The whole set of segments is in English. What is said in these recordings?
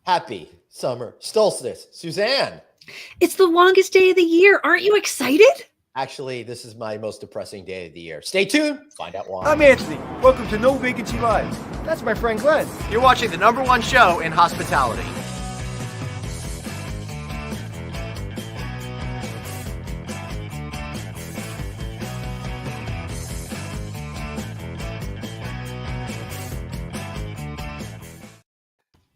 Happy summer solstice, Suzanne. It's the longest day of the year. Aren't you excited? Actually, this is my most depressing day of the year. Stay tuned. Find out why. I'm Anthony. Welcome to No Vacancy Live. That's my friend Glenn. You're watching the #1 show in hospitality.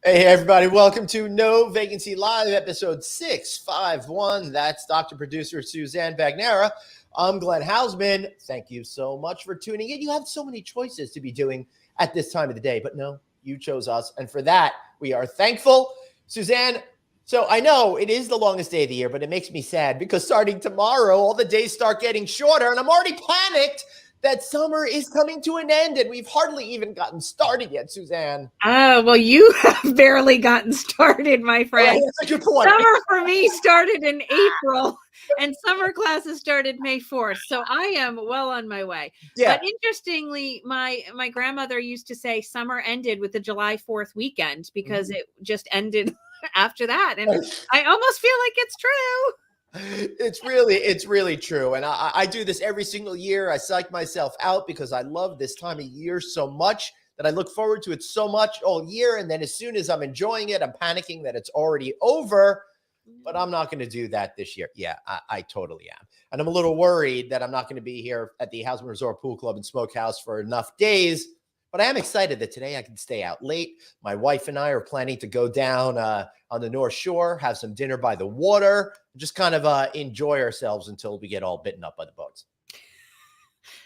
Hey everybody, welcome to No Vacancy Live, episode 651. That's Dr. Producer Suzanne Bagnara. I'm Glenn Hausman. Thank you so much for tuning in. You have so many choices to be doing at this time of the day, but no, you chose us. And for that, we are thankful. Suzanne, so I know it is the longest day of the year, but it makes me sad because starting tomorrow, all the days start getting shorter and I'm already panicked that summer is coming to an end and we've hardly even gotten started yet, Suzanne. Well, you have barely gotten started, my friend. That's a good point. Summer for me started in April and summer classes started May 4th. So I am well on my way. Yeah. But interestingly, my grandmother used to say summer ended with the July 4th weekend because it just ended after that. And I almost feel like it's true. It's really true. And I do this every single year. I psych myself out because I love this time of year so much that I look forward to it so much all year. And then as soon as I'm enjoying it, I'm panicking that it's already over. But I'm not going to do that this year. Yeah, I totally am. And I'm a little worried that I'm not going to be here at the Hausman Resort Pool Club and Smokehouse for enough days. But I am excited that today I can stay out late. My wife and I are planning to go down on the North Shore, have some dinner by the water, just kind of enjoy ourselves until we get all bitten up by the bugs.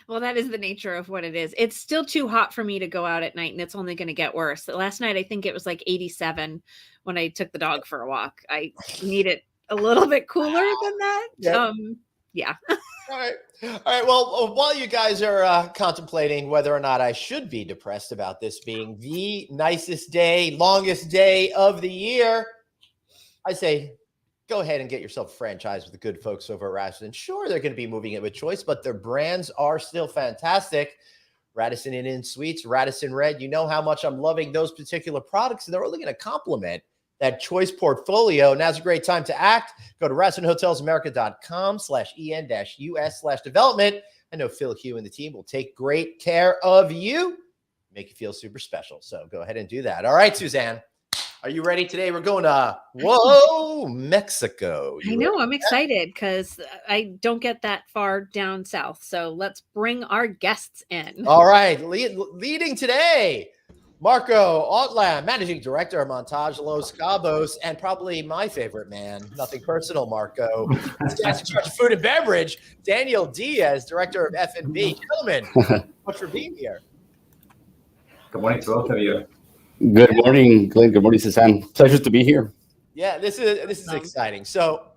Well, that is the nature of what it is. It's still too hot for me to go out at night, and it's only going to get worse. Last night, I think it was like 87 when I took the dog for a walk. I need it a little bit cooler than that. Yep. Yeah. All right. Well, while you guys are contemplating whether or not I should be depressed about this being the nicest day, longest day of the year, I say go ahead and get yourself a franchise with the good folks over at Radisson. Sure, they're going to be moving it with choice, but their brands are still fantastic. Radisson Inn Suites, Radisson Red. You know how much I'm loving those particular products, and they're only going to complement that choice portfolio. Now's a great time to act. Go to RadissonHotelsAmerica.com/EN-US/development. I know Phil Hugh and the team will take great care of you, make you feel super special. So go ahead and do that. All right, Suzanne, are you ready today? We're going to, Mexico. I know. I'm excited because I don't get that far down south. So let's bring our guests in. All right. Leading today, Marco Ortlam, Managing Director of Montage Los Cabos, and probably my favorite man, nothing personal, Marco, Staff in charge of food and beverage, Daniel Diaz, Director of F&B. Gentlemen, much for being here. Good morning to both of you. Good morning, Glenn. Good morning, Suzanne. Pleasure to be here. Yeah, this is exciting. So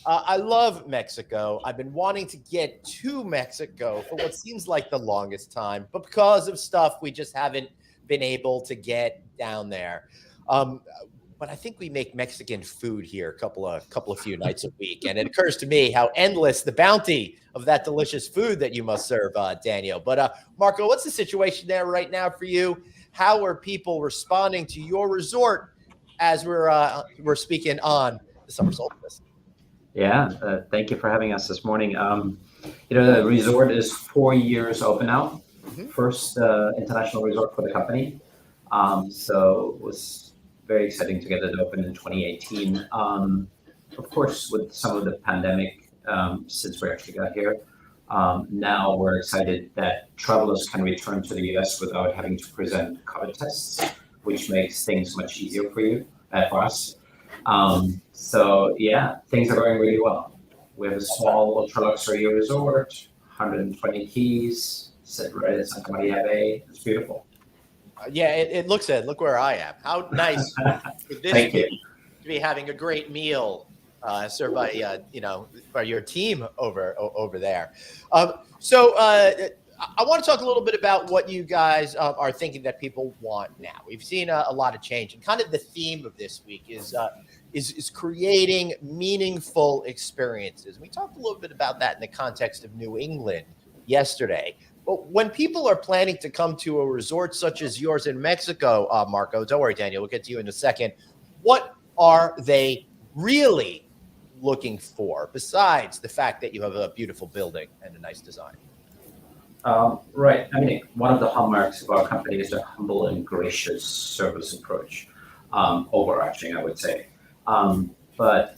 I love Mexico. I've been wanting to get to Mexico for what seems like the longest time, but because of stuff, we just haven't been able to get down there. But I think we make Mexican food here a couple of few nights a week. And it occurs to me how endless the bounty of that delicious food that you must serve, Daniel. But Marco, what's the situation there right now for you? How are people responding to your resort as we're speaking on the summer solstice? Yeah, thank you for having us this morning. The resort is 4 years open now. First international resort for the company. So it was very exciting to get it open in 2018. Of course, with some of the pandemic, since we actually got here, now we're excited that travelers can return to the US without having to present COVID tests, which makes things much easier for us. So yeah, things are going really well. We have a small ultra luxury resort, 120 keys, sit right at Santa Maria Bay. It's beautiful. Yeah, it looks it. Look where I am. How nice would this Thank be you. to be having a great meal served by by your team over there. So I want to talk a little bit about what you guys are thinking that people want now. We've seen a lot of change, and kind of the theme of this week is creating meaningful experiences. We talked a little bit about that in the context of New England yesterday. But when people are planning to come to a resort such as yours in Mexico, Marco, don't worry, Daniel, we'll get to you in a second. what are they really looking for besides the fact that you have a beautiful building and a nice design? Right. I mean, one of the hallmarks of our company is a humble and gracious service approach, overarching, I would say. But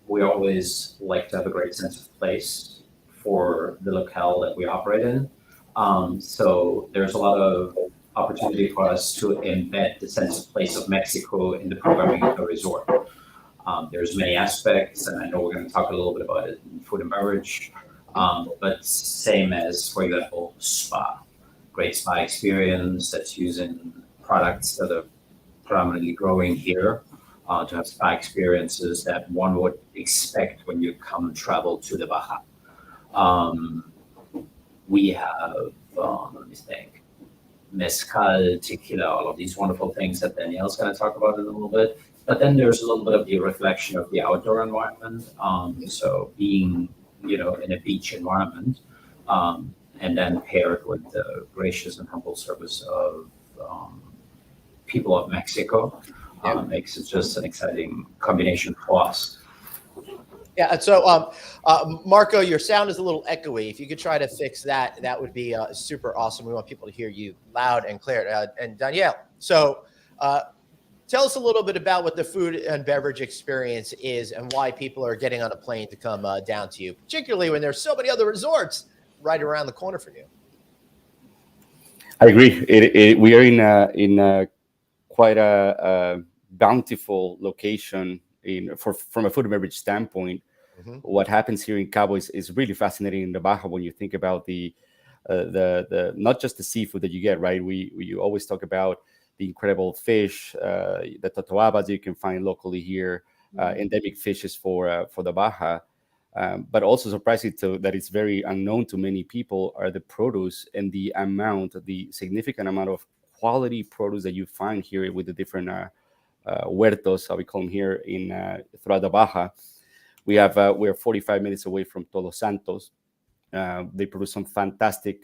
we always like to have a great sense of place for the locale that we operate in. So there's a lot of opportunity for us to embed the sense of place of Mexico in the programming of the resort. There's many aspects, and I know we're going to talk a little bit about it in food and beverage. But same as, for example, spa, great spa experience that's using products that are predominantly growing here to have spa experiences that one would expect when you come travel to the Baja. We have, let me think, mezcal, tequila, all of these wonderful things that Danielle's going to talk about in a little bit. But then there's a little bit of the reflection of the outdoor environment. So being in a beach environment, and then paired with the gracious and humble service of people of Mexico, makes it just an exciting combination for us. Yeah. So, Marco, your sound is a little echoey. If you could try to fix that, that would be super awesome. We want people to hear you loud and clear. And Danielle, so tell us a little bit about what the food and beverage experience is and why people are getting on a plane to come down to you, particularly when there's so many other resorts right around the corner from you. I agree. We are in quite a bountiful location from a food and beverage standpoint. Mm-hmm. What happens here in Cabo is really fascinating in the Baja when you think about the not just the seafood that you get, right? You always talk about the incredible fish, the totoabas you can find locally here, endemic fishes for the Baja. But also surprising that it's very unknown to many people are the produce and the significant amount of quality produce that you find here with the different huertos, how we call them here throughout the Baja. We're 45 minutes away from Todos Santos. They produce some fantastic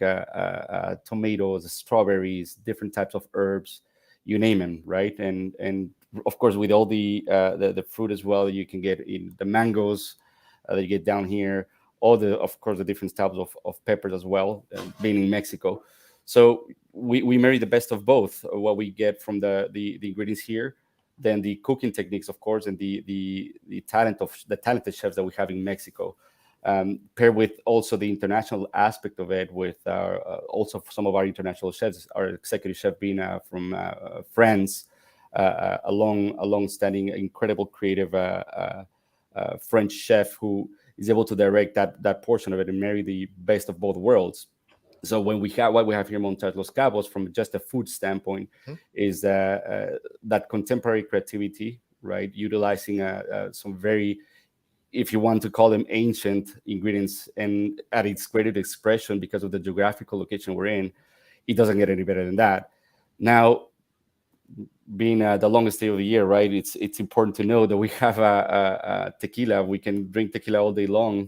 tomatoes, strawberries, different types of herbs, you name them, right? And of course, with all the fruit as well, you can get in the mangoes that you get down here, of course, the different types of peppers as well, being in Mexico. So we marry the best of both, what we get from the ingredients here, then the cooking techniques, of course, and the talented chefs that we have in Mexico, paired with also the international aspect of it, with also some of our international chefs, our executive chef being from France, a long-standing, incredible creative French chef who is able to direct that portion of it and marry the best of both worlds. So what we have here in Montage Los Cabos, from just a food standpoint, is that contemporary creativity, right? Utilizing some very, if you want to call them, ancient ingredients, and at its greatest expression because of the geographical location we're in, it doesn't get any better than that. Now, being the longest day of the year, right? It's important to know that we have a tequila. We can drink tequila all day long.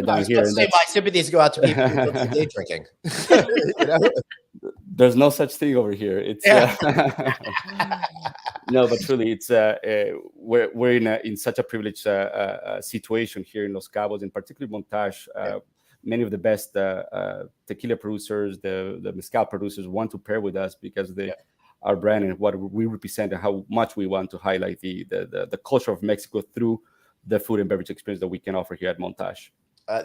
Down here, my sympathies go out to people who don't day drinking. There's no such thing over here. It's no, but truly, it's we're in such a privileged situation here in Los Cabos, and particularly Montage. Many of the best tequila producers, the mezcal producers, want to pair with us because our brand and what we represent and how much we want to highlight the culture of Mexico through the food and beverage experience that we can offer here at Montage.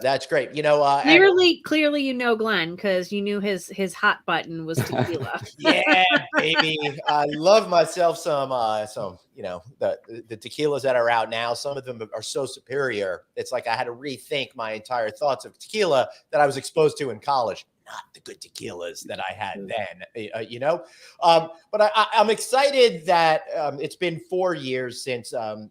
That's great. Clearly, Glenn, because you knew his hot button was tequila. Yeah, baby. I love myself some the tequilas that are out now. Some of them are so superior. It's like I had to rethink my entire thoughts of tequila that I was exposed to in college. Not the good tequilas that I had then, But I'm excited that it's been 4 years since a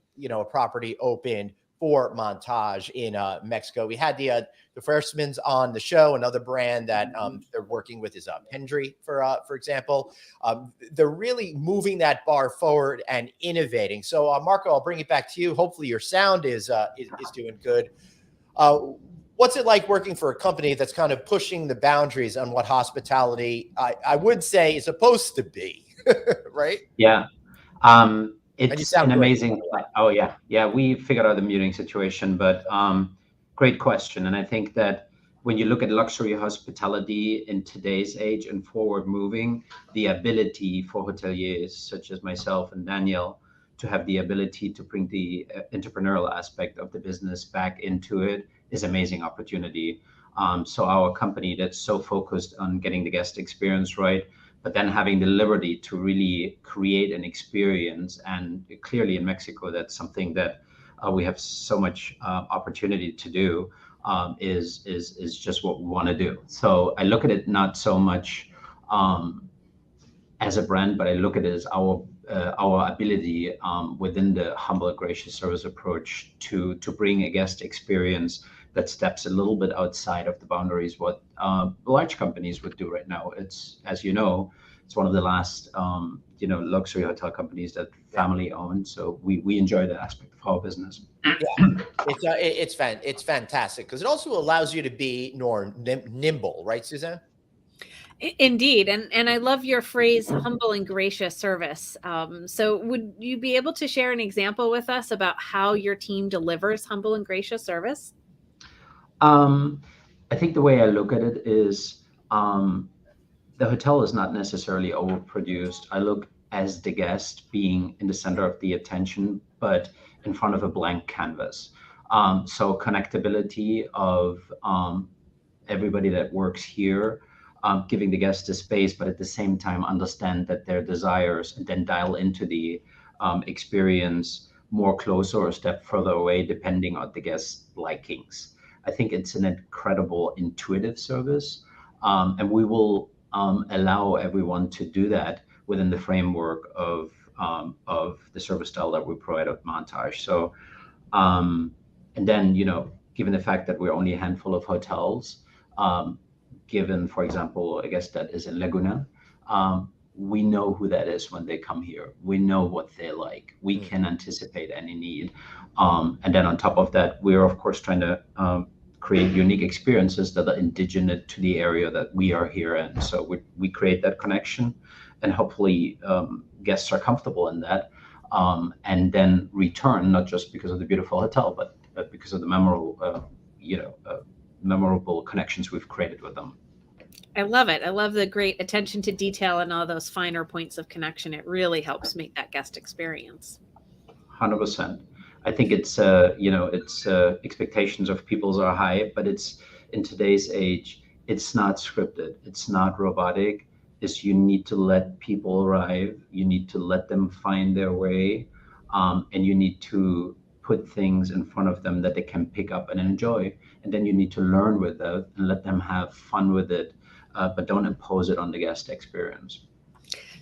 property opened for Montage in Mexico. We had the Freshmans on the show. Another brand that they're working with is Pendry, for example. They're really moving that bar forward and innovating. So, Marco, I'll bring it back to you. Hopefully, your sound is doing good. What's it like working for a company that's kind of pushing the boundaries on what hospitality, I would say, is supposed to be, right? Yeah. And you It's sound an great. amazing. Oh yeah. We figured out the muting situation, but great question. And I think that when you look at luxury hospitality in today's age and forward moving, the ability for hoteliers such as myself and Daniel to have the ability to bring the entrepreneurial aspect of the business back into it is amazing opportunity. So our company that's so focused on getting the guest experience right, but then having the liberty to really create an experience. And clearly in Mexico, that's something that we have so much opportunity to do. Is just what we want to do. So I look at it not so much as a brand, but I look at it as our ability within the humble and gracious service approach to bring a guest experience that steps a little bit outside of the boundaries what large companies would do right now. It's, as you know, it's one of the last luxury hotel companies that family owned. So we enjoy that aspect of our business. Yeah, it's fantastic because it also allows you to be more nimble, right, Suzanne? Indeed. And I love your phrase, humble and gracious service. So would you be able to share an example with us about how your team delivers humble and gracious service? I think the way I look at it is the hotel is not necessarily overproduced. I look as the guest being in the center of the attention, but in front of a blank canvas. So connectability of everybody that works here, giving the guest a space, but at the same time understand that their desires and then dial into the experience more closer or a step further away, depending on the guest's likings. I think it's an incredible intuitive service, and we will allow everyone to do that within the framework of the service style that we provide at Montage. So, and then given the fact that we're only a handful of hotels, given, for example, I guess that is in Laguna, we know who that is when they come here. We know what they like. We can anticipate any need. And then on top of that, we're of course trying to create unique experiences that are indigenous to the area that we are here in. So we create that connection, and hopefully guests are comfortable in that, and then return, not just because of the beautiful hotel, but because of the memorable connections we've created with them. I love it. I love the great attention to detail and all those finer points of connection. It really helps make that guest experience. 100%. I think it's expectations of people's are high, but it's in today's age, it's not scripted, it's not robotic. It's you need to let people arrive, you need to let them find their way, and you need to put things in front of them that they can pick up and enjoy, and then you need to learn with it and let them have fun with it, but don't impose it on the guest experience.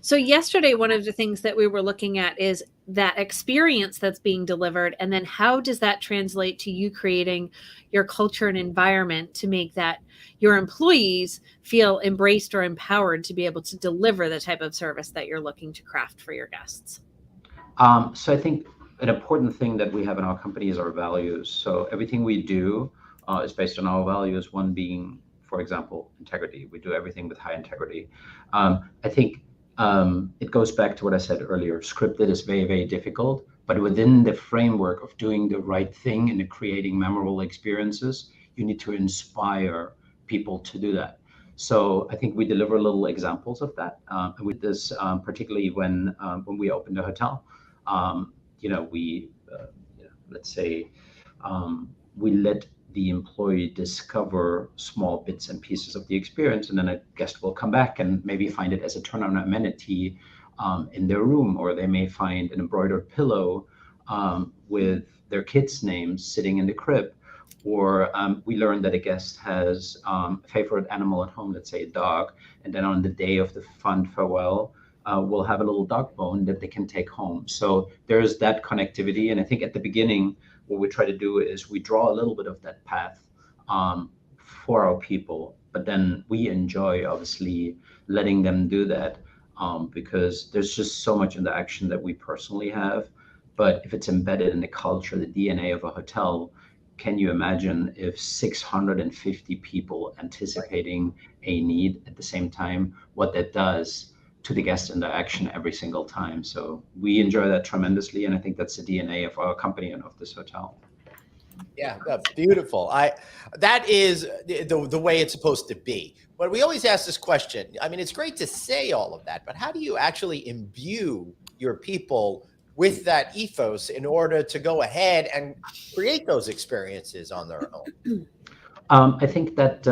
So yesterday, one of the things that we were looking at is that experience that's being delivered, and then how does that translate to you creating your culture and environment to make that your employees feel embraced or empowered to be able to deliver the type of service that you're looking to craft for your guests? So I think an important thing that we have in our company is our values. So everything we do is based on our values, one being, for example, integrity. We do everything with high integrity. I think it goes back to what I said earlier. Scripted is very, very difficult, but within the framework of doing the right thing and creating memorable experiences, you need to inspire people to do that. So I think we deliver little examples of that. With this, particularly when we opened the hotel, let's say we let the employee discover small bits and pieces of the experience, and then a guest will come back and maybe find it as a turn-on amenity in their room, or they may find an embroidered pillow with their kids' names sitting in the crib, or we learned that a guest has a favorite animal at home, let's say a dog, and then on the day of the fond farewell, we'll have a little dog bone that they can take home. So there's that connectivity, and I think at the beginning, what we try to do is we draw a little bit of that path for our people, but then we enjoy obviously letting them do that because there's just so much interaction that we personally have. But if it's embedded in the culture, the DNA of a hotel, can you imagine if 650 people anticipating a need at the same time, what that does to the guest interaction every single time. So we enjoy that tremendously, and I think that's the DNA of our company and of this hotel. Yeah, beautiful. That is the way it's supposed to be. But we always ask this question. I mean, it's great to say all of that, but how do you actually imbue your people with that ethos in order to go ahead and create those experiences on their own? I think that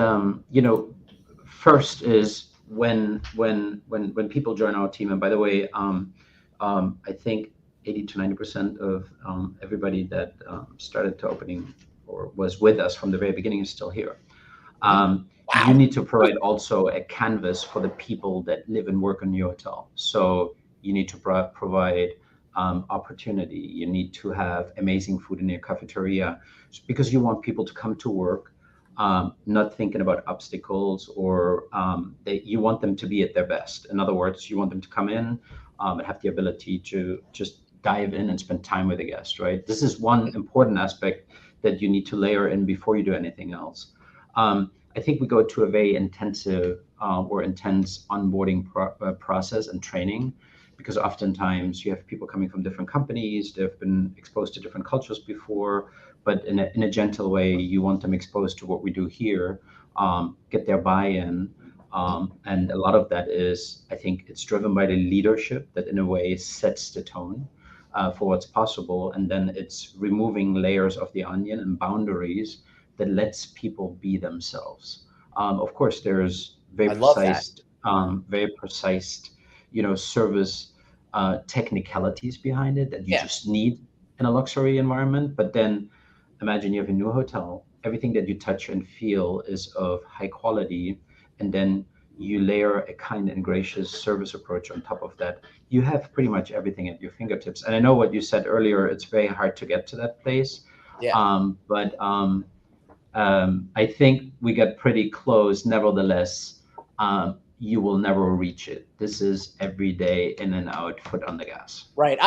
first is when people join our team. And by the way, I think 80 to 90% of everybody that started to opening or was with us from the very beginning is still here. You need to provide also a canvas for the people that live and work in your hotel. So you need to provide opportunity. You need to have amazing food in your cafeteria, because you want people to come to work not thinking about obstacles, or you want them to be at their best. In other words, you want them to come in and have the ability to just dive in and spend time with the guest, right? This is one important aspect that you need to layer in before you do anything else. I think we go to a very intensive or intense onboarding process and training, because oftentimes you have people coming from different companies, they've been exposed to different cultures before, but in a gentle way, you want them exposed to what we do here, get their buy-in. And a lot of that is, I think it's driven by the leadership that in a way sets the tone for what's possible. And then it's removing layers of the onion and boundaries that lets people be themselves. Of course, there's very precise, service technicalities behind it that you just need in a luxury environment. But then imagine you have a new hotel, everything that you touch and feel is of high quality, and then you layer a kind and gracious service approach on top of that. You have pretty much everything at your fingertips. And I know what you said earlier, it's very hard to get to that place. But I think we got pretty close. Nevertheless, you will never reach it. This is every day in and out, foot on the gas. Right.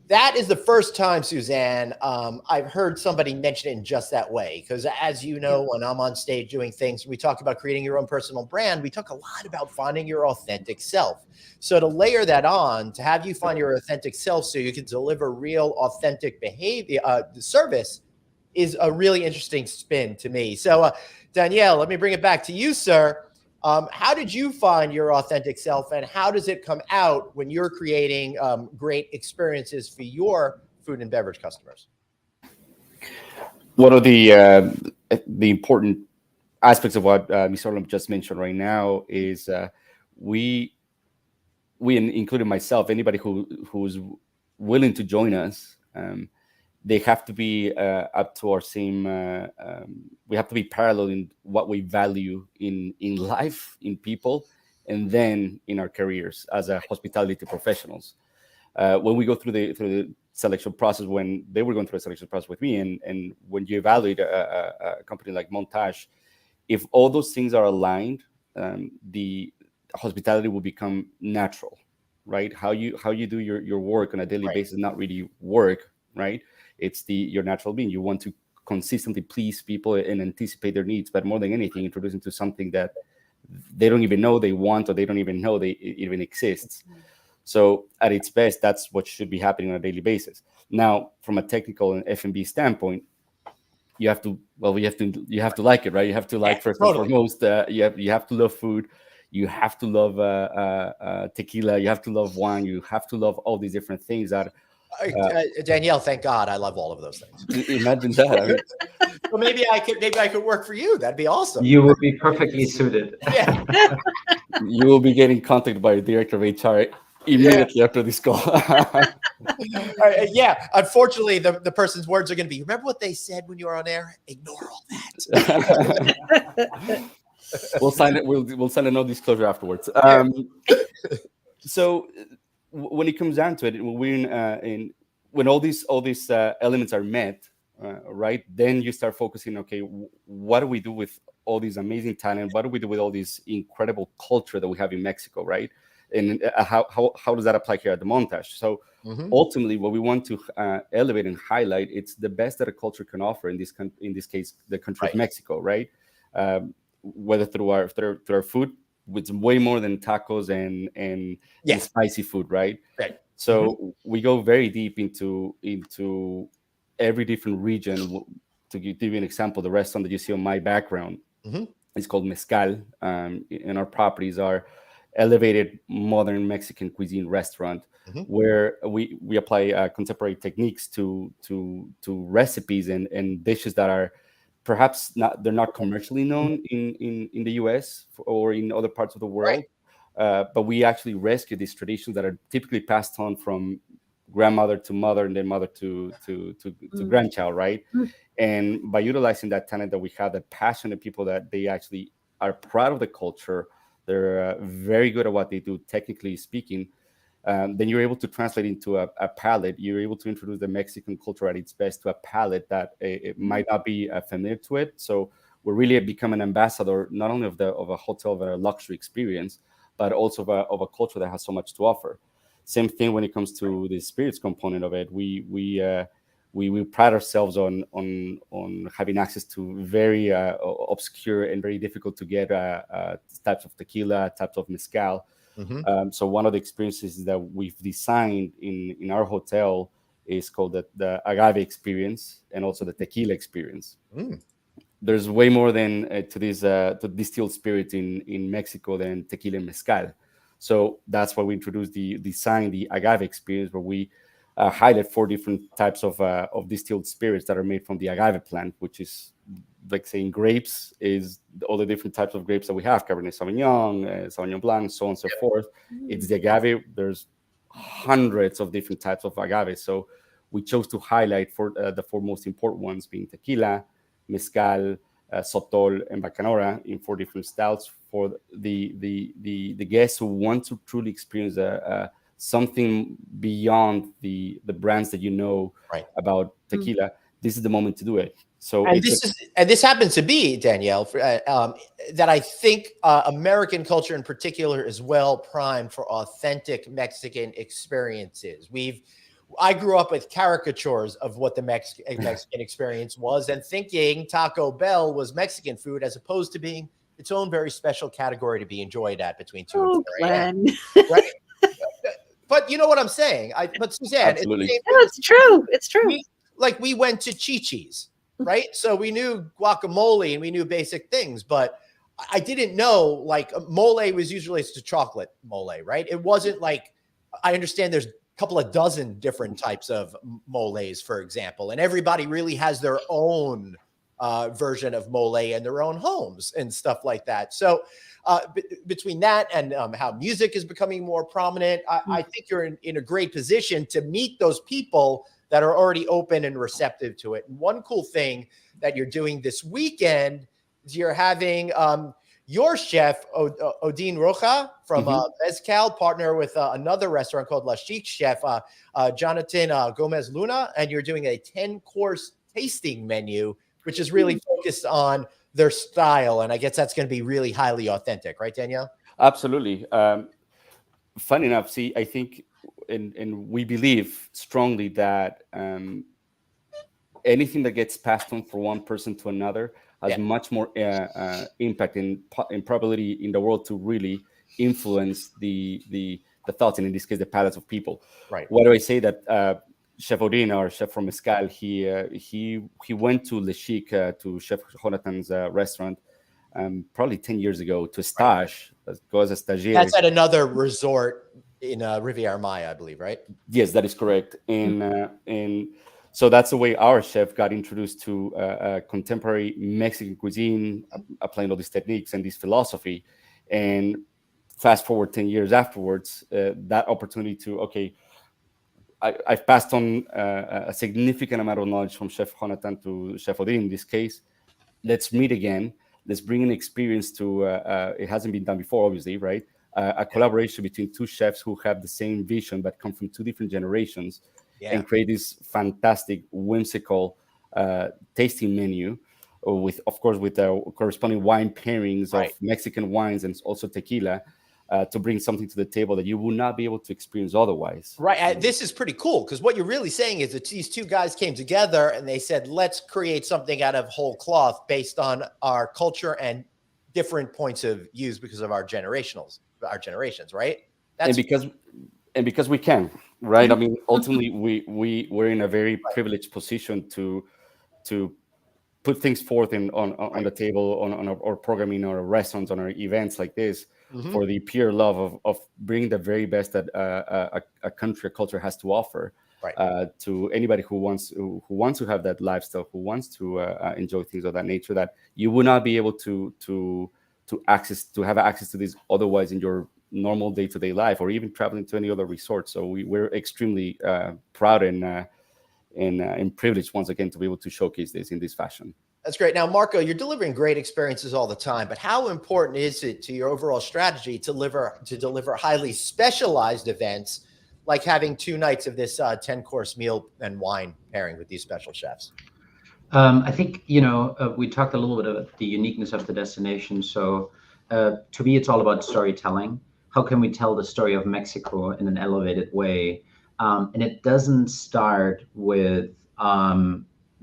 That is the first time, Suzanne, I've heard somebody mention it in just that way. Because as you know, when I'm on stage doing things, we talk about creating your own personal brand. We talk a lot about finding your authentic self. So to layer that on, to have you find your authentic self so you can deliver real, authentic behavior, service, is a really interesting spin to me. So Danielle, let me bring it back to you, sir. How did you find your authentic self, and how does it come out when you're creating great experiences for your food and beverage customers? One of the important aspects of what Ms. Ortlam just mentioned right now is we, including myself, anybody who's willing to join us, they have to be up to our same. We have to be parallel in what we value in life, in people, and then in our careers as a hospitality professionals. When we go through the selection process, when they were going through a selection process with me, and when you evaluate a company like Montage, if all those things are aligned, the hospitality will become natural, right? How you do your work on a daily basis, not really work, right? It's your natural being. You want to consistently please people and anticipate their needs, but more than anything, introduce them to something that they don't even know they want, or they don't even know it even exists. So at its best, that's what should be happening on a daily basis. Now, from a technical and F&B standpoint, you have to like it, right? You have to like, first and foremost, you have to love food. You have to love tequila. You have to love wine. You have to love all these different things that. Danielle, thank God, I love all of those things. Imagine that. I mean, well, maybe I could work for you. That'd be awesome. You would be perfectly suited. Yeah. You will be getting contacted by your director of HR immediately after this call. Yeah. Unfortunately, the person's words are going to be, remember what they said when you were on air? Ignore all that. We'll sign it. We'll sign a no disclosure afterwards. So when it comes down to it, when all these elements are met, right? Then you start focusing. Okay, what do we do with all these amazing talent? What do we do with all this incredible culture that we have in Mexico, right? And how does that apply here at the Montage? So ultimately, what we want to elevate and highlight, it's the best that a culture can offer. In this case, the country of Mexico, right? Whether through our food, with way more than tacos and spicy food, right? Right. So we go very deep into every different region. To give you an example, the restaurant that you see on my background is called Mezcal, and our properties are elevated modern Mexican cuisine restaurant where we apply contemporary techniques to recipes and dishes that are perhaps they're not commercially known in the US or in other parts of the world. But we actually rescue these traditions that are typically passed on from grandmother to mother and then mother to grandchild, right? And by utilizing that talent that we have, that passionate people that they actually are proud of the culture, they're very good at what they do, technically speaking. Then you're able to translate into a palate. You're able to introduce the Mexican culture at its best to a palate that it might not be familiar to it. So we're really become an ambassador not only of a hotel, of a luxury experience, but also of a culture that has so much to offer. Same thing when it comes to the spirits component of it. We pride ourselves on having access to very obscure and very difficult to get types of tequila, types of mezcal. So one of the experiences that we've designed in our hotel is called the Agave Experience and also the Tequila Experience. There's way more than to distilled spirit in Mexico than tequila and mezcal. So that's why we introduced the Agave Experience, where we highlight 4 different types of distilled spirits that are made from the agave plant, which is like saying grapes is all the different types of grapes that we have: Cabernet Sauvignon, Sauvignon Blanc, so on and so forth. It's the agave. There's hundreds of different types of agave. So we chose to highlight the 4 most important ones, being tequila, mezcal, sotol, and bacanora, in 4 different styles for the guests who want to truly experience something beyond the brands that you know about tequila. This is the moment to do it. So this happens to be, Danielle, that I think American culture in particular is well primed for authentic Mexican experiences. I grew up with caricatures of what the Mexican experience was, and thinking Taco Bell was Mexican food as opposed to being its own very special category to be enjoyed at between 2 and 4 a.m. Right? But you know what I'm saying? But Suzanne, it's true. It's true. We went to Chi-Chi's, right? So we knew guacamole and we knew basic things, but I didn't know mole was usually it's a chocolate mole, right? It wasn't like, I understand there's a couple of dozen different types of moles, for example, and everybody really has their own version of mole in their own homes and stuff like that. So between that and how music is becoming more prominent, I think you're in a great position to meet those people that are already open and receptive to it. And one cool thing that you're doing this weekend is you're having your chef, Odin Roja from Mezcal, partner with another restaurant called La Chic Chef, Jonathan Gomez Luna, and you're doing a 10-course tasting menu, which is really focused on their style. And I guess that's going to be really highly authentic, right, Danielle? Absolutely. Fun enough, I think, and we believe strongly that anything that gets passed on from one person to another has much more impact and probability in the world to really influence the thoughts, and in this case, the palates of people. Right. Why do I say that? Chef Odin, our chef from Mezcal, he went to Le Chic, to Chef Jonathan's restaurant, probably 10 years ago to stage, go as a stagiaire. That's at another resort in Riviera Maya, I believe, right? Yes, that is correct. And so that's the way our chef got introduced to contemporary Mexican cuisine, applying all these techniques and this philosophy. And fast forward 10 years afterwards, that opportunity to, I've passed on a significant amount of knowledge from Chef Jonathan to Chef Odin in this case. Let's meet again. Let's bring an experience to, it hasn't been done before, obviously, right? A collaboration between 2 chefs who have the same vision but come from 2 different generations and create this fantastic, whimsical tasting menu with, of course, with the corresponding wine pairings of Mexican wines and also tequila. To bring something to the table that you will not be able to experience otherwise. Right. This is pretty cool, because what you're really saying is that these 2 guys came together and they said, let's create something out of whole cloth based on our culture and different points of views because of our generations, right? And because we can, right? I mean, ultimately, we're in a very privileged position to put things forth on the table, on our programming, our restaurants, on our events like this, for the pure love of bringing the very best that a country, a culture has to offer, to anybody who wants to have that lifestyle, who wants to enjoy things of that nature, that you would not be able to have access to this otherwise in your normal day-to-day life, or even traveling to any other resort. So we're extremely proud and privileged once again to be able to showcase this in this fashion. That's great. Now, Marco, you're delivering great experiences all the time, but how important is it to your overall strategy to deliver highly specialized events, like having 2 nights of this 10-course meal and wine pairing with these special chefs? I think, we talked a little bit about the uniqueness of the destination. So to me, it's all about storytelling. How can we tell the story of Mexico in an elevated way? And it doesn't start with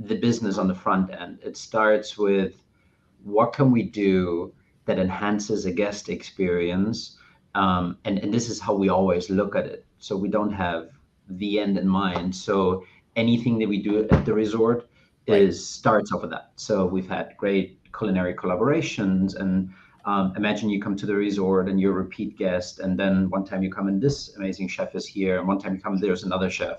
the business on the front end. It starts with, what can we do that enhances a guest experience? And this is how we always look at it. So we don't have the end in mind. So anything that we do at the resort starts off with that. So we've had great culinary collaborations, and imagine you come to the resort and you're a repeat guest, and then one time you come and this amazing chef is here, and one time you come, there's another chef.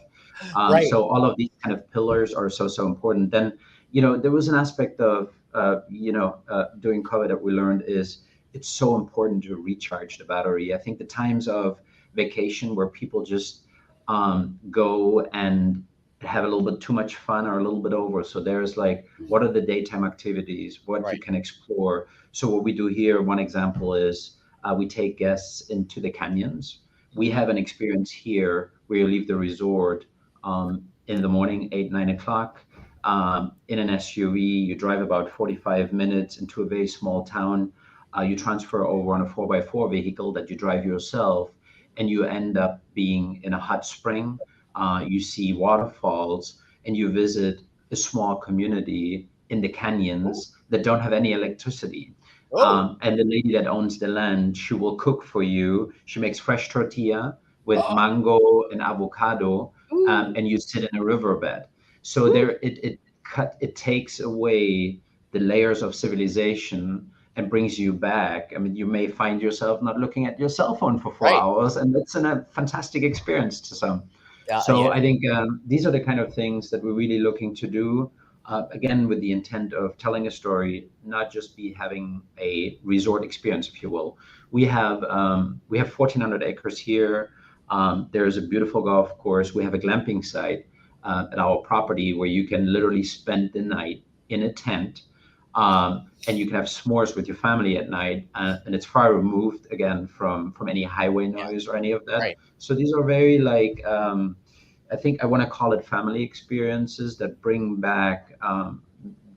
So all of these kind of pillars are so important. Then, there was an aspect of, during COVID that we learned is it's so important to recharge the battery. I think the times of vacation where people just go and have a little bit too much fun are a little bit over. So there's like, what are the daytime activities, what you can explore? So what we do here, one example is we take guests into the canyons. We have an experience here where you leave the resort in the morning, 8-9 o'clock, in an SUV. You drive about 45 minutes into a very small town. You transfer over on a 4x4 vehicle that you drive yourself, and you end up being in a hot spring. You see waterfalls, and you visit a small community in the canyons that don't have any electricity. And the lady that owns the land, she will cook for you. She makes fresh tortilla with mango and avocado, and you sit in a riverbed. So it takes away the layers of civilization and brings you back. I mean, you may find yourself not looking at your cell phone for 4 hours, and that's a fantastic experience to some. I think these are the kind of things that we're really looking to do, again, with the intent of telling a story, not just be having a resort experience, if you will. We have 1,400 acres here. There's a beautiful golf course. We have a glamping site at our property where you can literally spend the night in a tent, and you can have s'mores with your family at night, and it's far removed again from any highway noise or any of that. So these are very I think I want to call it family experiences that bring back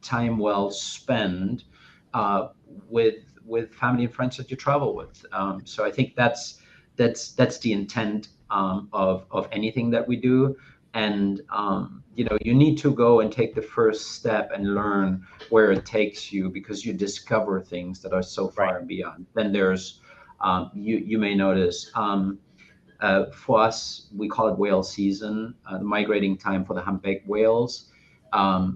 time well spent with family and friends that you travel with. So I think that's the intent of anything that we do. And you need to go and take the first step and learn where it takes you, because you discover things that are so far and beyond. Then there's you may notice for us, we call it whale season, the migrating time for the humpback whales,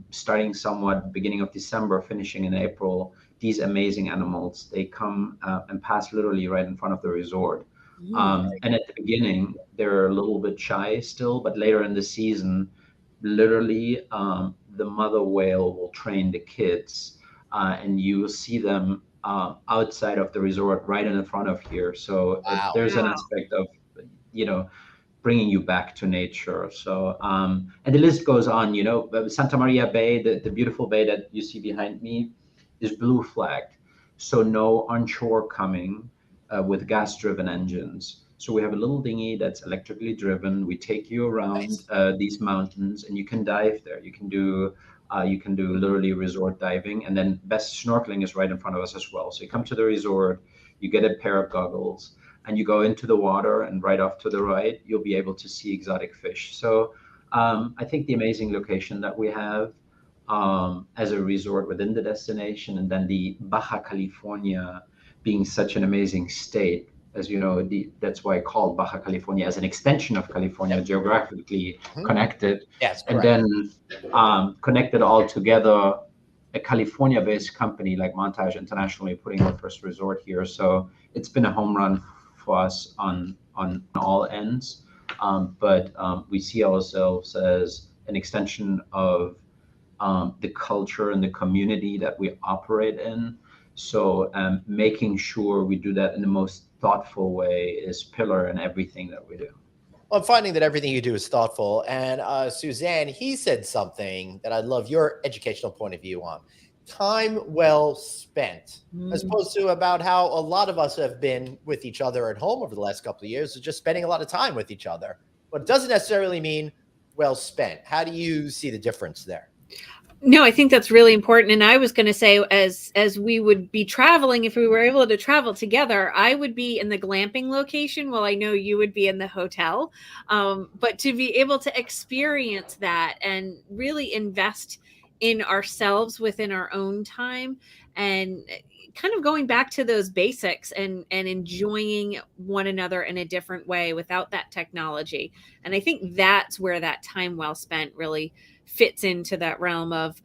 starting somewhat beginning of December, finishing in April. These amazing animals, they come and pass literally right in front of the resort. And at the beginning, they're a little bit shy still, but later in the season, literally the mother whale will train the kids, and you will see them outside of the resort right in front of here. So there's an aspect of, bringing you back to nature. So, and the list goes on, Santa Maria Bay, the beautiful bay that you see behind me, is blue flagged. So no onshore coming with gas-driven engines. So we have a little dinghy that's electrically driven. We take you around these mountains, and you can dive there. You can do literally resort diving, and then best snorkeling is right in front of us as well. So you come to the resort, you get a pair of goggles, and you go into the water, and right off to the right, you'll be able to see exotic fish. So I think the amazing location that we have, as a resort within the destination, and then the Baja California being such an amazing state. As you know, that's why I called Baja California as an extension of California, geographically connected. Yes, and correct. then connected all together, a California-based company like Montage Internationally putting our first resort here. So it's been a home run for us on all ends. But we see ourselves as an extension of the culture and the community that we operate in. So making sure we do that in the most thoughtful way is pillar in everything that we do. Well, I'm finding that everything you do is thoughtful. And Suzanne, he said something that I'd love your educational point of view on. Time well spent, as opposed to about how a lot of us have been with each other at home over the last couple of years, so just spending a lot of time with each other. But it doesn't necessarily mean well spent. How do you see the difference there? No, I think that's really important. And I was going to say, as we would be traveling, if we were able to travel together, I would be in the glamping location while I know you would be in the hotel. But to be able to experience that and really invest in ourselves within our own time, and kind of going back to those basics and enjoying one another in a different way without that technology. And I think that's where that time well spent really fits into that realm of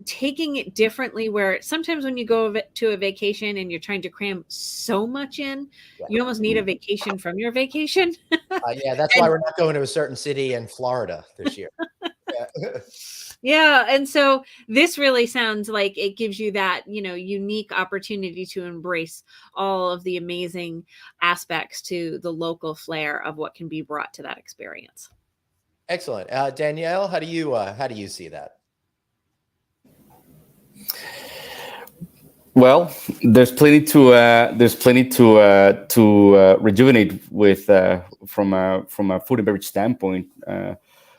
taking it differently, where sometimes when you go to a vacation and you're trying to cram so much in, you almost need a vacation from your vacation. Yeah, that's why we're not going to a certain city in Florida this year. Yeah. Yeah. And so this really sounds like it gives you that, unique opportunity to embrace all of the amazing aspects to the local flair of what can be brought to that experience. Excellent. Danielle, how do you see that? Well, there's plenty to rejuvenate with from a food and beverage standpoint.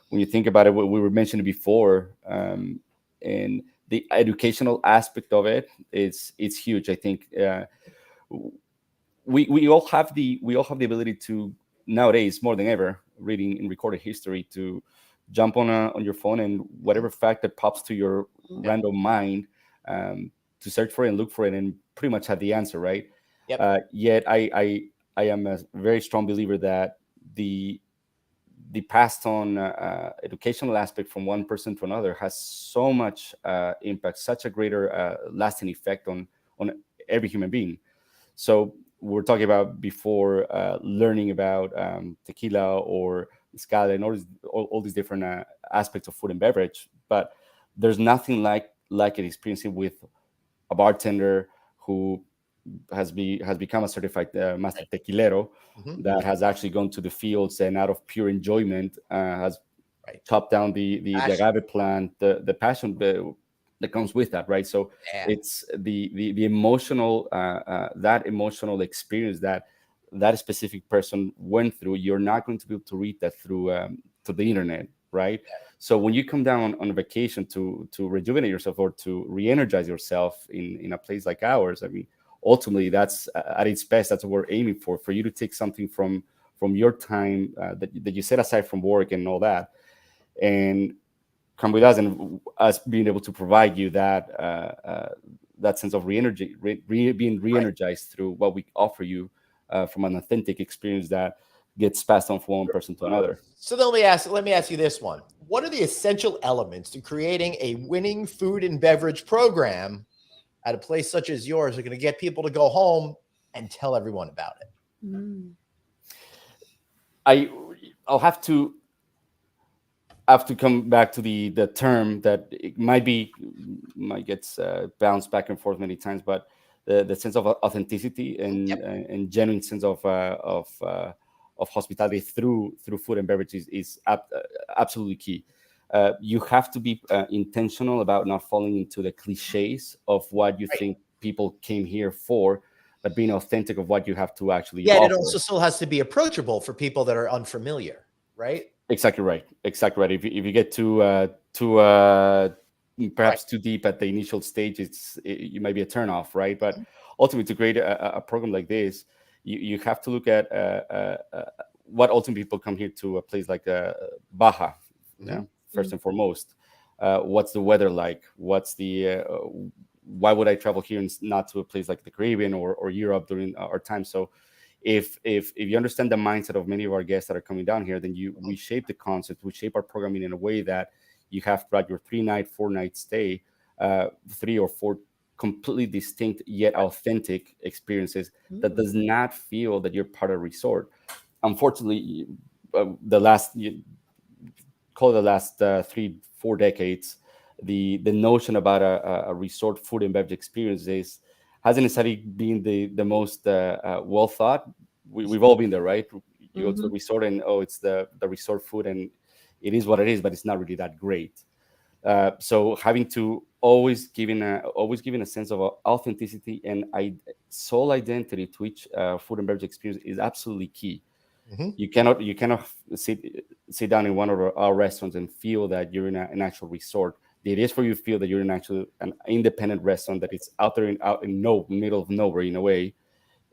When you think about it, what we were mentioning before, and the educational aspect of it is huge. I think we all have the ability to, nowadays more than ever, reading in recorded history, to jump on your phone and whatever fact that pops to your random mind, to search for it and look for it and pretty much have the answer, right? Yep. Yet I am a very strong believer that the passed on educational aspect from one person to another has so much impact, such a greater lasting effect on every human being. So we're talking about before, learning about tequila or mezcal and all these different aspects of food and beverage, but there's nothing like an experiencing with a bartender who has become a certified master tequilero, that has actually gone to the fields and out of pure enjoyment has chopped down the agave plant, the passion that comes with that, right? So it's the emotional that emotional experience that specific person went through. You're not going to be able to read that through the internet, right? So when you come down on a vacation to rejuvenate yourself or to re-energize yourself in a place like ours, I mean, ultimately that's at its best, that's what we're aiming for you to take something from your time that you set aside from work and all that, and come with us, and us being able to provide you that sense of being re-energized through what we offer you from an authentic experience that gets passed on from one person to another. So then let me ask you this one. What are the essential elements to creating a winning food and beverage program at a place such as yours are going to get people to go home and tell everyone about it? I'll have to come back to the term that it might get bounced back and forth many times, but the sense of authenticity and genuine sense of hospitality through food and beverages is absolutely key. You have to be intentional about not falling into the cliches of what you think people came here for, but being authentic of what you have to actually offer. It also still has to be approachable for people that are unfamiliar, right? Exactly right. If you get perhaps too deep at the initial stage, you might be a turnoff, right? But ultimately, to create a program like this, you have to look at what ultimately people come here to a place like Baja, first and foremost. What's the weather like? What's the why would I travel here and not to a place like the Caribbean or Europe during our time? So if you understand the mindset of many of our guests that are coming down here, then we shape the concept, we shape our programming in a way that you have throughout your 3-night, 4-night stay, 3 or 4 completely distinct yet authentic experiences that does not feel that you're part of a resort. Unfortunately, the last 3-4 decades, the notion about a resort food and beverage experience hasn't necessarily been the most well thought. We've all been there, right? You go to the resort and it's the resort food and it is what it is, but it's not really that great. So having to always giving a sense of authenticity and soul identity to each food and beverage experience is absolutely key. You cannot sit down in one of our restaurants and feel that you're in an actual resort. It is for you to feel that you're in an independent restaurant that it's out there in middle of nowhere in a way,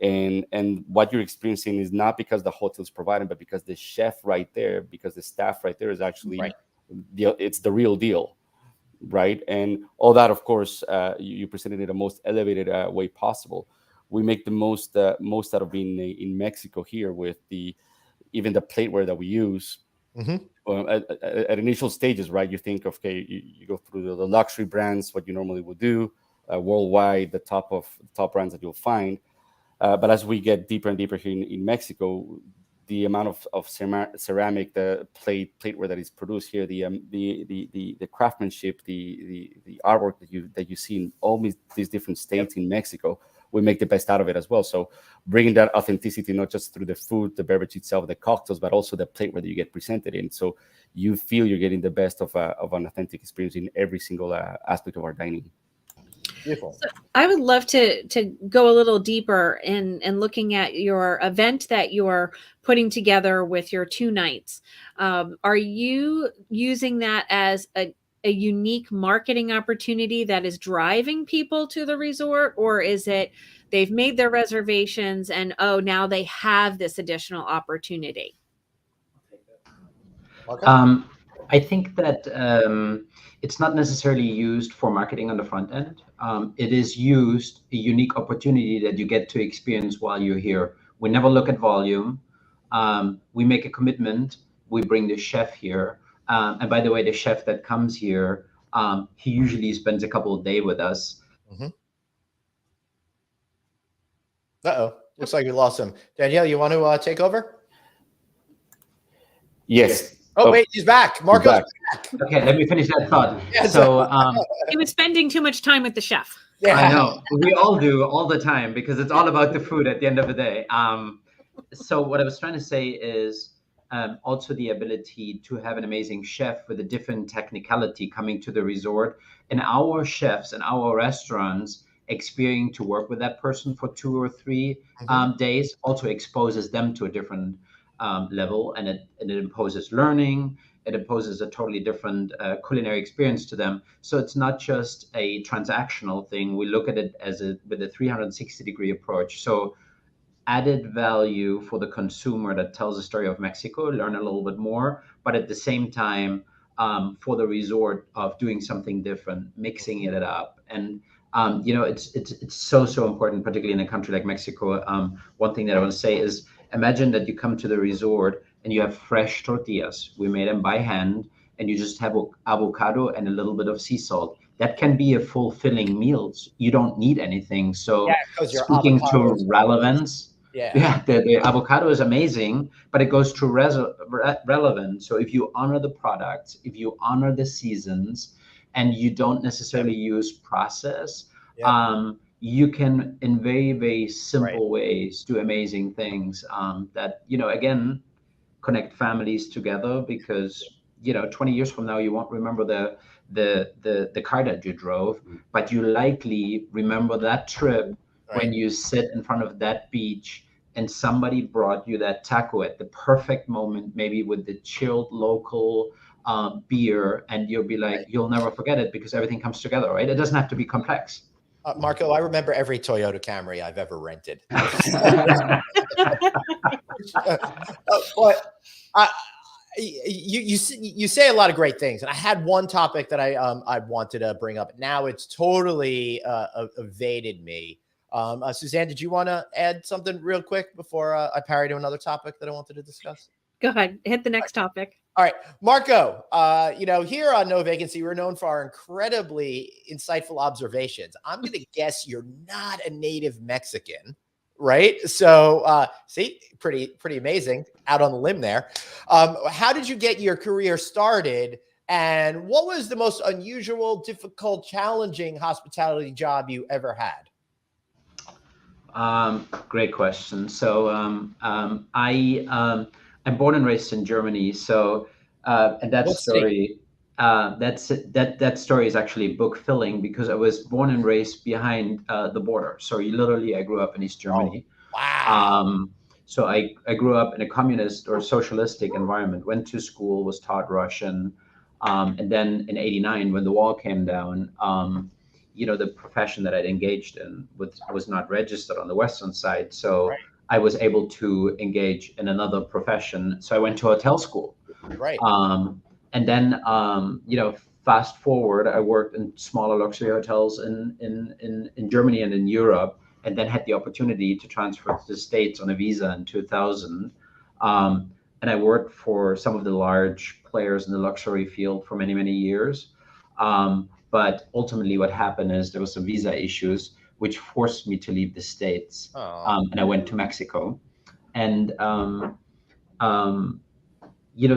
and what you're experiencing is not because the hotel's providing, but because the chef right there, because the staff right there is actually it's the real deal, right? And all that, of course, you presented it in the most elevated way possible. We make the most out of being in Mexico here with even the plateware that we use. At initial stages, right? You think, okay, you go through the luxury brands, what you normally would do, worldwide, the top brands that you'll find. But as we get deeper and deeper here in Mexico, the amount of ceramic, the plateware that is produced here, the craftsmanship, the artwork that you see in all these different states in Mexico, we make the best out of it as well. So bringing that authenticity, not just through the food, the beverage itself, the cocktails, but also the plateware that you get presented in. So you feel you're getting the best of an authentic experience in every single aspect of our dining. Beautiful. So I would love to go a little deeper in looking at your event that you're putting together with your 2 nights. Are you using that as a unique marketing opportunity that is driving people to the resort, or is it they've made their reservations and now they have this additional opportunity? I think that it's not necessarily used for marketing on the front end. It is a unique opportunity that you get to experience while you're here. We never look at volume. We make a commitment. We bring the chef here. And by the way, the chef that comes here, he usually spends a couple of days with us. Looks like we lost him. Danielle, you want to take over? Yes. Oh, wait, he's back. Marco's back. Okay, let me finish that thought. Yeah, so he was spending too much time with the chef. Yeah. I know. We all do all the time because it's all about the food at the end of the day. So what I was trying to say is also the ability to have an amazing chef with a different technicality coming to the resort, and our chefs and our restaurants experiencing to work with that person for 2 or 3 days also exposes them to a different level, and it imposes learning. It imposes a totally different culinary experience to them. So it's not just a transactional thing. We look at it with a 360-degree approach. So added value for the consumer that tells the story of Mexico, learn a little bit more, but at the same time, for the resort of doing something different, mixing it up. And it's so important, particularly in a country like Mexico. One thing that I want to say is, imagine that you come to the resort and you have fresh tortillas. We made them by hand, and you just have avocado and a little bit of sea salt. That can be a fulfilling meal. You don't need anything. So speaking to relevance, the avocado is amazing, but it goes to relevance. So if you honor the products, if you honor the seasons, and you don't necessarily use process, you can, in very, very simple ways, do amazing things that, again, connect families together, because 20 years from now you won't remember the car that you drove, but you likely remember that trip when you sit in front of that beach and somebody brought you that taco at the perfect moment, maybe with the chilled local beer, and you'll be like, you'll never forget it because everything comes together, right? It doesn't have to be complex. Marco, I remember every Toyota Camry I've ever rented. But You say a lot of great things, and I had one topic that I wanted to bring up. Now it's totally evaded me. Suzanne, did you want to add something real quick before I parry to another topic that I wanted to discuss? Go ahead, hit the next topic. All right, Marco, here on No Vacancy, we're known for our incredibly insightful observations. I'm going to guess you're not a native Mexican, right? So, see, pretty amazing out on the limb there. How did you get your career started? And what was the most unusual, difficult, challenging hospitality job you ever had? Great question. So I'm born and raised in Germany. So and that story that story is actually book filling because I was born and raised behind the border. So I grew up in East Germany. Oh, wow. So I grew up in a communist or socialistic environment. Went to school, was taught Russian, and then in '89 when the wall came down. The profession that I'd engaged in was not registered on the Western side. So right. I was able to engage in another profession. So I went to hotel school. Right. And then, fast forward, I worked in smaller luxury hotels in Germany and in Europe, and then had the opportunity to transfer to the States on a visa in 2000. And I worked for some of the large players in the luxury field for many, many years. But ultimately what happened is there was some visa issues, which forced me to leave the States. And I went to Mexico. And,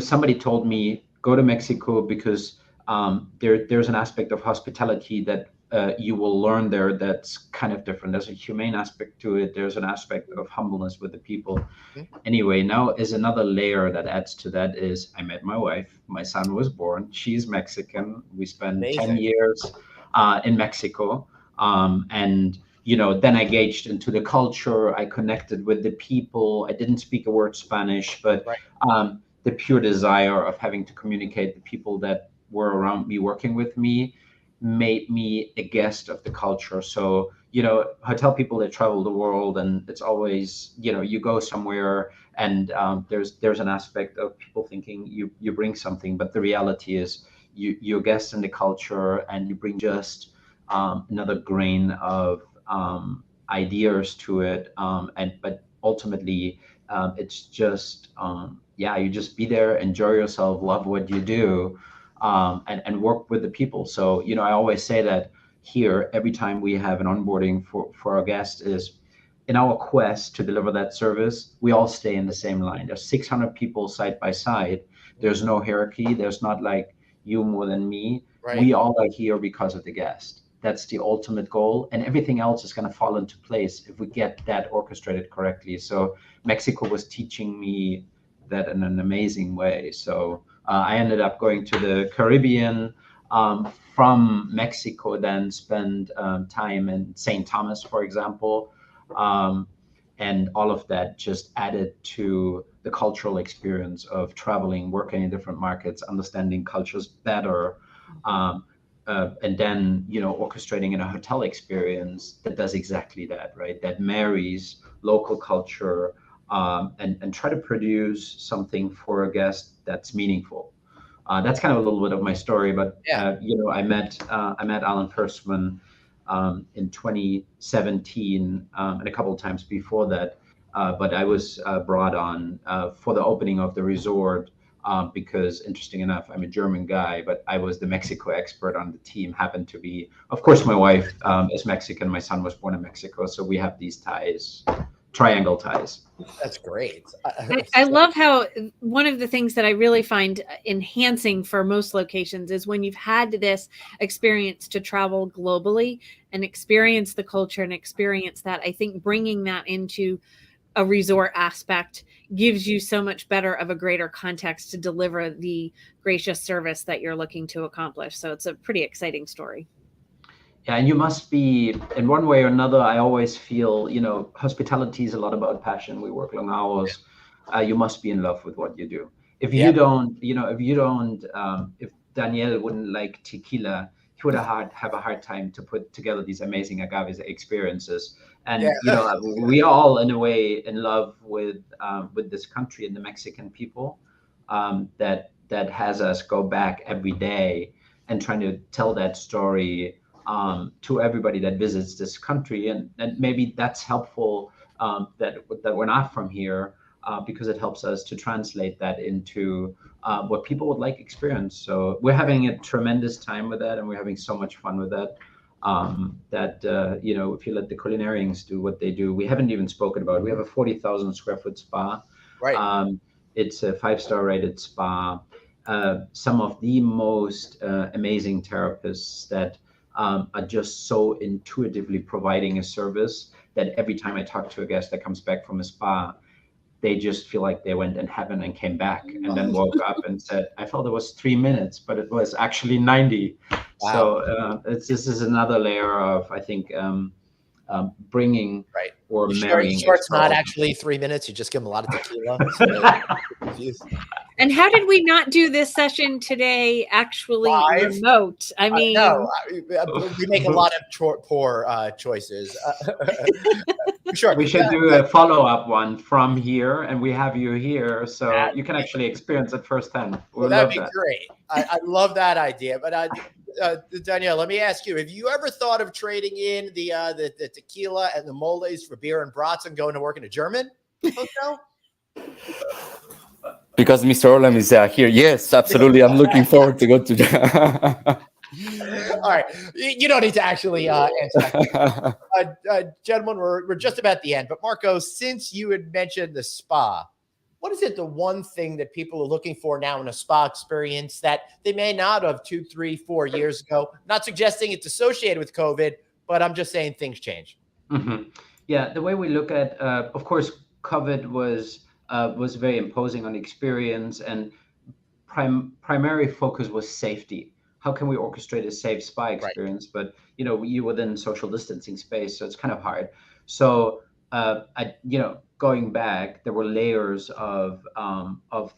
somebody told me, go to Mexico because there's an aspect of hospitality that you will learn there that's kind of different. There's a humane aspect to it. There's an aspect of humbleness with the people. Mm-hmm. Anyway, now is another layer that adds to that is I met my wife. My son was born. She's Mexican. We spent 10 years in Mexico. And then I engaged into the culture. I connected with the people. I didn't speak a word Spanish, but right. The pure desire of having to communicate the people that were around me, working with me, made me a guest of the culture. So, hotel people that travel the world, and it's always, you go somewhere and there's an aspect of people thinking you bring something, but the reality is you're a guest in the culture and you bring just another grain of ideas to it. But ultimately, it's just, you just be there, enjoy yourself, love what you do. And work with the people. So, I always say that here, every time we have an onboarding for our guests is in our quest to deliver that service, we all stay in the same line. There's 600 people side by side. There's no hierarchy. There's not like you more than me. Right. We all are here because of the guest. That's the ultimate goal. And everything else is going to fall into place if we get that orchestrated correctly. So Mexico was teaching me that in an amazing way. So I ended up going to the Caribbean from Mexico, then spend time in St. Thomas, for example. And all of that just added to the cultural experience of traveling, working in different markets, understanding cultures better. And then, orchestrating in a hotel experience that does exactly that, right? That marries local culture and try to produce something for a guest that's meaningful. That's kind of a little bit of my story, but I met Alan Perstman in 2017 and a couple of times before that. But I was brought on for the opening of the resort because, interesting enough, I'm a German guy, but I was the Mexico expert on the team. Happened to be, of course, my wife is Mexican. My son was born in Mexico, so we have these ties. Triangle ties. That's great. I love how one of the things that I really find enhancing for most locations is when you've had this experience to travel globally and experience the culture and experience that. I think bringing that into a resort aspect gives you so much better of a greater context to deliver the gracious service that you're looking to accomplish. So it's a pretty exciting story. Yeah, and you must be, in one way or another, I always feel, hospitality is a lot about passion. We work long hours. You must be in love with what you do. If you don't, if Daniel wouldn't like tequila, he would have a hard time to put together these amazing Agave experiences. And, we are all, in a way, in love with this country and the Mexican people. that has us go back every day and trying to tell that story to everybody that visits this country, and maybe that's helpful that we're not from here, because it helps us to translate that into what people would like experience. So we're having a tremendous time with that, and we're having so much fun with that. If you let the culinarians do what they do, we haven't even spoken about. We have a 40,000 square foot spa. Right. It's a 5-star rated spa. Some of the most amazing therapists that are just so intuitively providing a service that every time I talk to a guest that comes back from a spa, they just feel like they went in heaven and came back and then woke up and said, I felt it was 3 minutes, but it was actually 90. Wow. So this is another layer of, I think, bringing right. or You marrying. Sure it's not actually 3 minutes. You just give them a lot of tequila. And how did we not do this session today actually Live? remote? I mean, no, we make a lot of poor choices. Sure. We should do a follow-up one from here, and we have you here, so you can actually experience it firsthand. Well, that'd be great. I love that idea. But Danielle, let me ask you: have you ever thought of trading in the tequila and the moles for beer and brats and going to work in a German hotel? Because Mr. Ortlam is here. Yes, absolutely. I'm looking forward to go to that. All right. You don't need to actually answer that. Gentlemen, we're just about the end. But Marco, since you had mentioned the spa, what is it the one thing that people are looking for now in a spa experience that they may not have 2, 3, 4 years ago? Not suggesting it's associated with COVID, but I'm just saying things change. Mm-hmm. Yeah, the way we look at, of course, COVID was very imposing on the experience, and primary focus was safety. How can we orchestrate a safe spa experience? Right. But you within social distancing space, so it's kind of hard. So going back, there were layers of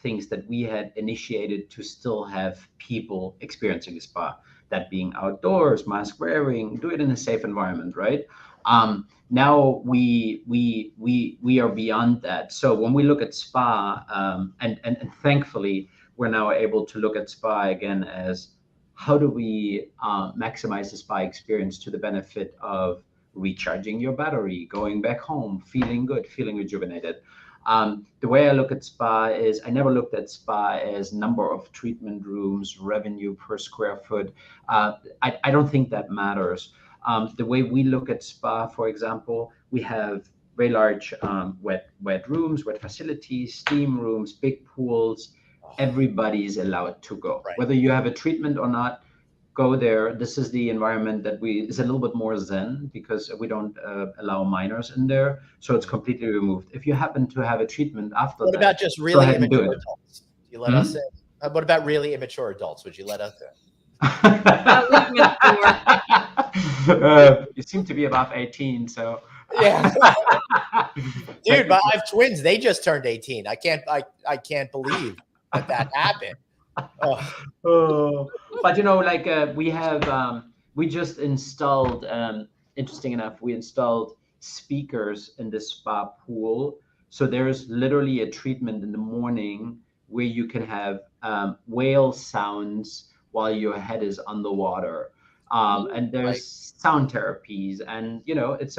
things that we had initiated to still have people experiencing a spa. That being outdoors, mask wearing, do it in a safe environment, right? Now we are beyond that. So when we look at spa, and thankfully we're now able to look at spa again as how do we maximize the spa experience to the benefit of recharging your battery, going back home, feeling good, feeling rejuvenated. The way I look at spa is I never looked at spa as number of treatment rooms, revenue per square foot. I don't think that matters. The way we look at spa, for example, we have very large wet rooms, wet facilities, steam rooms, big pools. Everybody's allowed to go. Right. Whether you have a treatment or not, go there. This is the environment that is a little bit more zen because we don't allow minors in there. So it's completely removed. If you happen to have a treatment after what that, about just really immature adults? Do you let us in? What about really immature adults? Would you let us in? You seem to be above 18, so yeah. Dude, but I have twins. They just turned 18. I can't believe that happened. But we just installed, interesting enough, we installed speakers in the spa pool. So there's literally a treatment in the morning where you can have whale sounds while your head is underwater. And there's sound therapies, and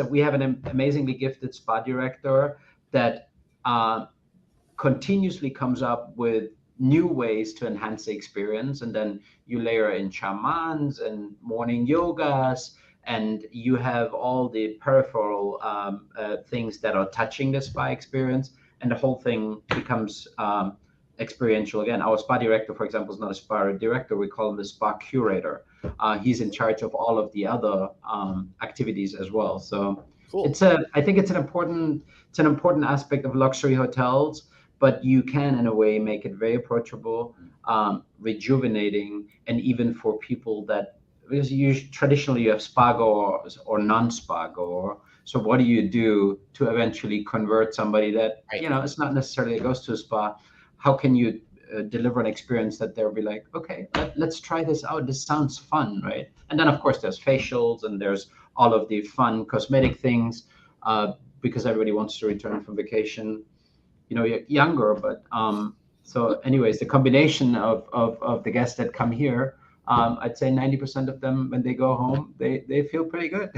we have an amazingly gifted spa director that continuously comes up with new ways to enhance the experience. And then you layer in shamans and morning yogas, and you have all the peripheral things that are touching the spa experience, and the whole thing becomes experiential again. Our spa director, for example, is not a spa director. We call him the spa curator. He's in charge of all of the other activities as well. So cool. I think it's an important aspect of luxury hotels, but you can, in a way, make it very approachable, rejuvenating, and even for people that, because traditionally you have spa goers or non-spa goer. So what do you do to eventually convert somebody that, it's not necessarily that goes to a spa? How can you deliver an experience that they'll be like, okay, let's try this out. This sounds fun, right? And then, of course, there's facials and there's all of the fun cosmetic things because everybody wants to return from vacation, you're younger, but So anyways, the combination of the guests that come here, I'd say 90% of them, when they go home, they feel pretty good.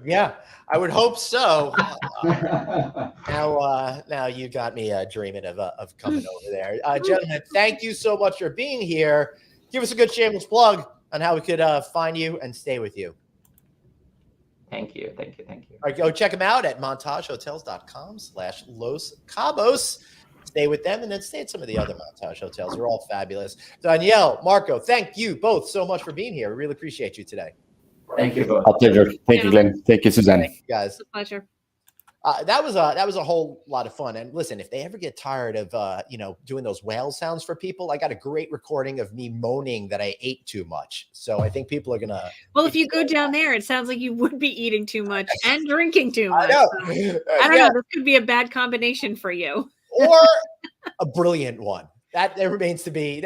Yeah, I would hope so. Now you got me dreaming of coming over there. Gentlemen, thank you so much for being here. Give us a good shameless plug on how we could find you and stay with you. Thank you. All right, go check them out at montagehotels.com/Los Cabos. Stay with them and then stay at some of the other Montage hotels. They're all fabulous. Danielle, Marco, thank you both so much for being here. We really appreciate you today. Thank you both. A pleasure. Thank you, Glenn. Thank you, Suzanne. Thank you, guys. It's a pleasure. That was a whole lot of fun. And listen, if they ever get tired of doing those whale sounds for people, I got a great recording of me moaning that I ate too much. So I think people are gonna. Well, if you go down there, it sounds like you would be eating too much and drinking too much. I know. So, I don't know. This could be a bad combination for you, or a brilliant one. That remains to be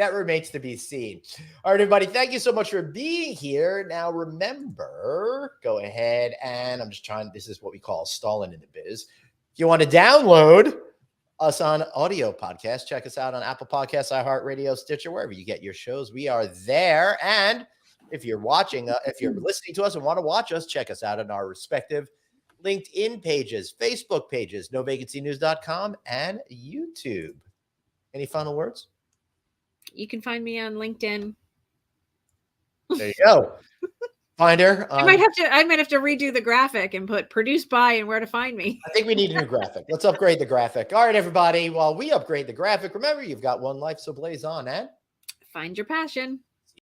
seen. All right, everybody. Thank you so much for being here. Now, remember, go ahead and this is what we call stalling in the biz. If you want to download us on audio podcast, check us out on Apple Podcasts, iHeartRadio, Stitcher, wherever you get your shows. We are there. And if you're if you're listening to us and want to watch us, check us out on our respective LinkedIn pages, Facebook pages, novacancynews.com, and YouTube. Any final words? you can find me on LinkedIn. There you go. Find her. I might have to redo the graphic and put produced by and where to find me. I think we need a new graphic. Let's upgrade the graphic. All right, everybody. While we upgrade the graphic, remember, you've got one life, so blaze on and Find your passion.